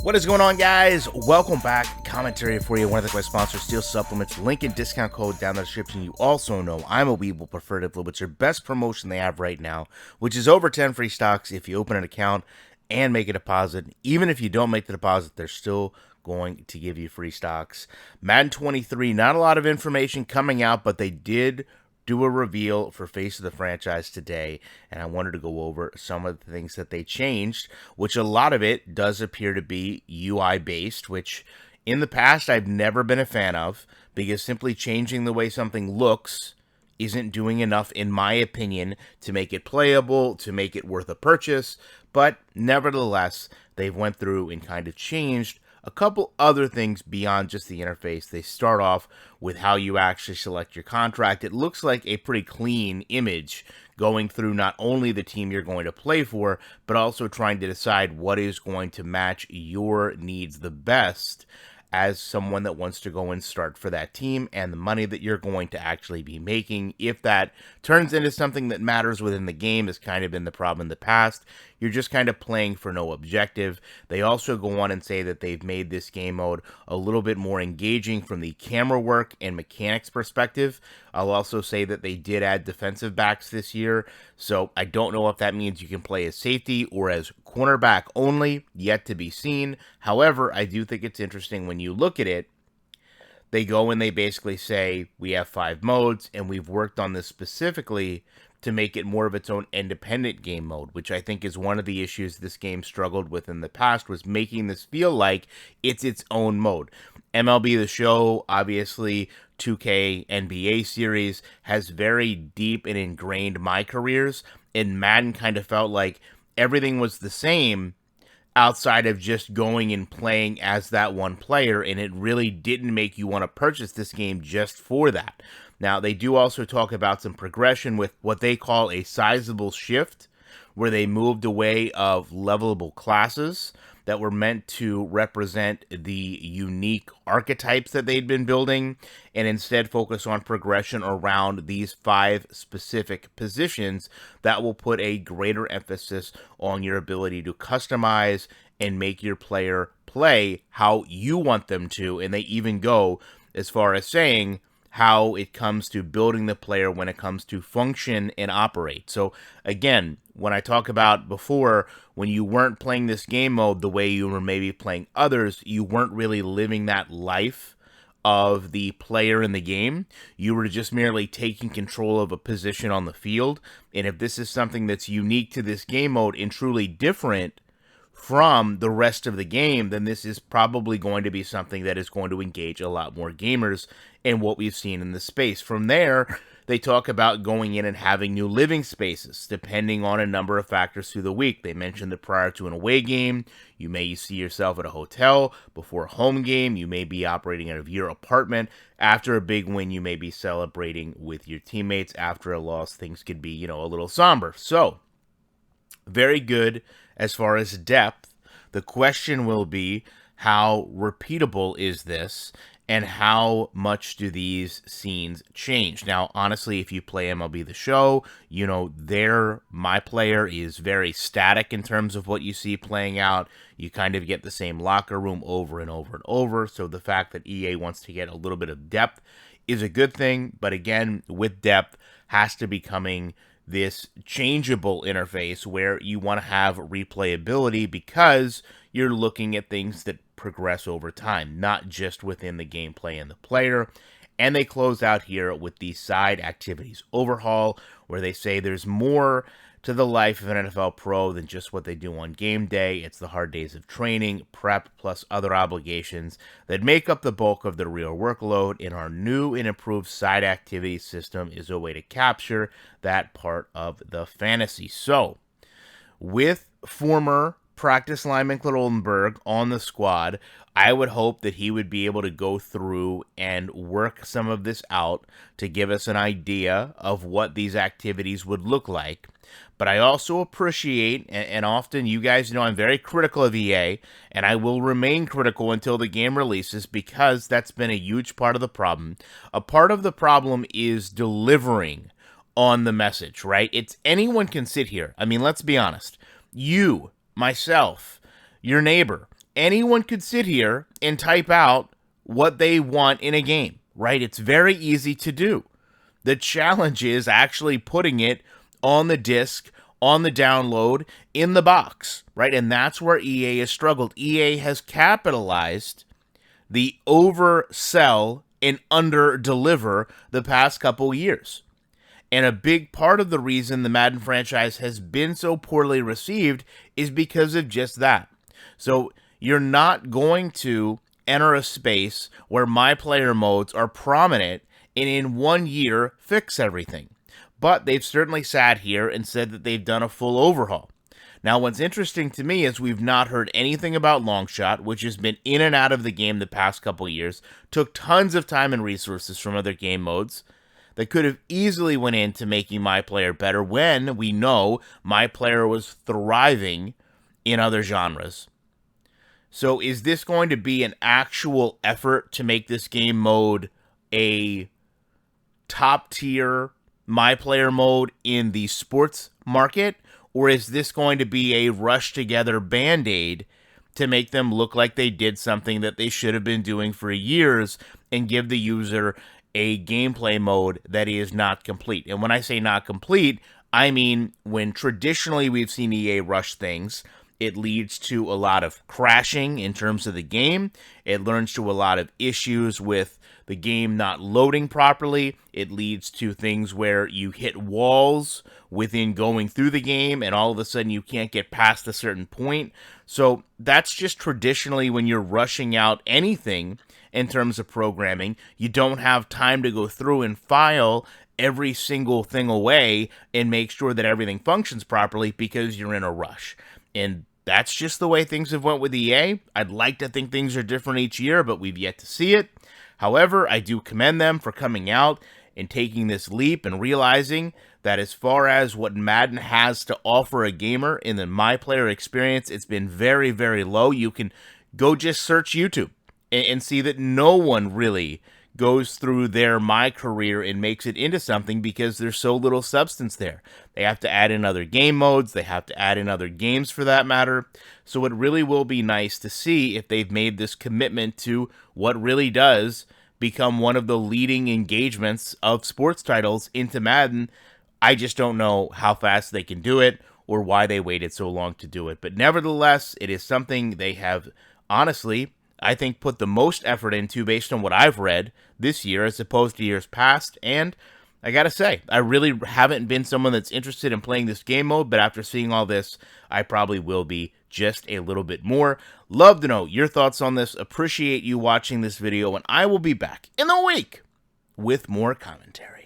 What is going on, guys? Welcome back. Commentary for you. One of my sponsors, Steel Supplements. Link and discount code down in the description. You also know I'm a Weeble Preferred Affiliate. It's your best promotion they have right now, which is over 10 free stocks if you open an account and make a deposit. Even if you don't make the deposit, they're still going to give you free stocks. Madden 23, not a lot of information coming out, but they did do a reveal for Face of the Franchise today, and I wanted to go over some of the things that they changed, which a lot of it does appear to be UI based, which in the past I've never been a fan of, because simply changing the way something looks isn't doing enough, in my opinion, to make it playable, to make it worth a purchase. But nevertheless, they've went through and kind of changed a couple other things beyond just the interface. They start off with how you actually select your contract. It looks like a pretty clean image going through not only the team you're going to play for, but also trying to decide what is going to match your needs the best as someone that wants to go and start for that team, and the money that you're going to actually be making. If that turns into something that matters within the game, has kind of been the problem in the past. You're just kind of playing for no objective. They also go on and say that they've made this game mode a little bit more engaging from the camera work and mechanics perspective. I'll also say that they did add defensive backs this year, so I don't know if that means you can play as safety or as cornerback only, yet to be seen. However, I do think it's interesting when you look at it. They go and they basically say, we have 5 modes, and we've worked on this specifically to make it more of its own independent game mode, which I think is one of the issues this game struggled with in the past, was making this feel like it's its own mode. MLB The Show, obviously, 2K NBA series, has very deep and ingrained my careers, and Madden kind of felt like everything was the same outside of just going and playing as that one player, and it really didn't make you want to purchase this game just for that. Now, they do also talk about some progression with what they call a sizable shift, where they moved away of levelable classes that were meant to represent the unique archetypes that they'd been building, and instead focus on progression around these 5 specific positions that will put a greater emphasis on your ability to customize and make your player play how you want them to. And they even go as far as saying how it comes to building the player when it comes to function and operate. So again, when I talk about before, when you weren't playing this game mode the way you were maybe playing others, you weren't really living that life of the player in the game. You were just merely taking control of a position on the field. And if this is something that's unique to this game mode and truly different from the rest of the game, then this is probably going to be something that is going to engage a lot more gamers in what we've seen in the space. From there, they talk about going in and having new living spaces, depending on a number of factors through the week. They mentioned that prior to an away game, you may see yourself at a hotel. Before a home game, you may be operating out of your apartment. After a big win, you may be celebrating with your teammates. After a loss, things could be, a little somber. So, very good as far as depth. The question will be, how repeatable is this, and how much do these scenes change? Now, honestly, if you play MLB The Show, my player is very static in terms of what you see playing out. You kind of get the same locker room over and over and over. So the fact that EA wants to get a little bit of depth is a good thing. But again, with depth has to be coming this changeable interface where you want to have replayability, because you're looking at things that progress over time, not just within the gameplay and the player. And they close out here with the side activities overhaul, where they say there's more to the life of an NFL pro than just what they do on game day. It's the hard days of training, prep, plus other obligations that make up the bulk of the real workload, and our new and improved side activity system is a way to capture that part of the fantasy. So, with former practice lineman Clint Oldenburg on the squad, I would hope that he would be able to go through and work some of this out to give us an idea of what these activities would look like. But I also appreciate, and often you guys know I'm very critical of EA, and I will remain critical until the game releases, because that's been a huge part of the problem. A part of the problem is delivering on the message, right? It's anyone can sit here. I mean, let's be honest. You, myself, your neighbor, anyone could sit here and type out what they want in a game, right? It's very easy to do. The challenge is actually putting it on the disc, on the download, in the box, right? And that's where EA has struggled. EA has capitalized the oversell and under-deliver the past couple years. And a big part of the reason the Madden franchise has been so poorly received is because of just that. So you're not going to enter a space where my player modes are prominent and in 1 year fix everything. But they've certainly sat here and said that they've done a full overhaul. Now, what's interesting to me is we've not heard anything about Longshot, which has been in and out of the game the past couple years, took tons of time and resources from other game modes that could have easily went into making my player better when we know my player was thriving in other genres. So is this going to be an actual effort to make this game mode a top tier my player mode in the sports market? Or is this going to be a rush together band-aid to make them look like they did something that they should have been doing for years and give the user a gameplay mode that is not complete? And when I say not complete, I mean when traditionally we've seen EA rush things, it leads to a lot of crashing in terms of the game. It leads to a lot of issues with the game not loading properly. It leads to things where you hit walls within going through the game and all of a sudden you can't get past a certain point. So that's just traditionally when you're rushing out anything in terms of programming. You don't have time to go through and file every single thing away and make sure that everything functions properly because you're in a rush. And that's just the way things have went with EA. I'd like to think things are different each year, but we've yet to see it. However, I do commend them for coming out and taking this leap and realizing that as far as what Madden has to offer a gamer in the my player experience, it's been very, very low. You can go just search YouTube and see that no one really goes through their my career and makes it into something because there's so little substance there. They have to add in other game modes. They have to add in other games for that matter. So it really will be nice to see if they've made this commitment to what really does become one of the leading engagements of sports titles into Madden. I just don't know how fast they can do it or why they waited so long to do it. But nevertheless, it is something they have honestly, I think, put the most effort into based on what I've read this year as opposed to years past. And I gotta say, I really haven't been someone that's interested in playing this game mode, but after seeing all this, I probably will be just a little bit more. Love to know your thoughts on this. Appreciate you watching this video, and I will be back in the week with more commentary.